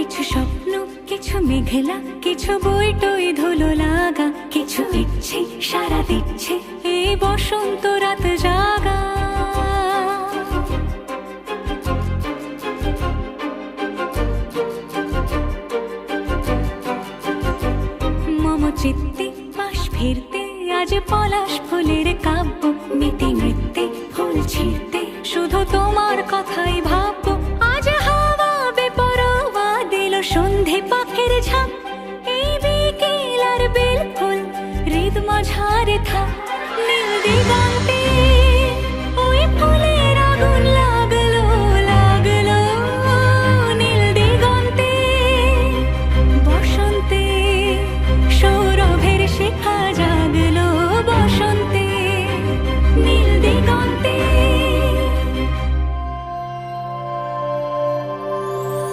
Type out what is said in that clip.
কিছু স্বপ্ন, কিছু মেঘলা, কিছু বই টই ধুলো লাগা, কিছু ইচ্ছে সারা দিচ্ছে এই বসন্ত রাত জাগা। মম চিত্তে পাশ ফিরতে আজ পলাশ ফুলের কাব্য, মেতে নৃত্যে ফুল ছিঁড়তে শুধু তোমার কথাই ভাববো। আজ হাওয়া বেপরোয়া দিল সন্ধে পাখির ঝাঁক, এই বিকেল আর বেল ফুল হৃদ মাঝারে থাক।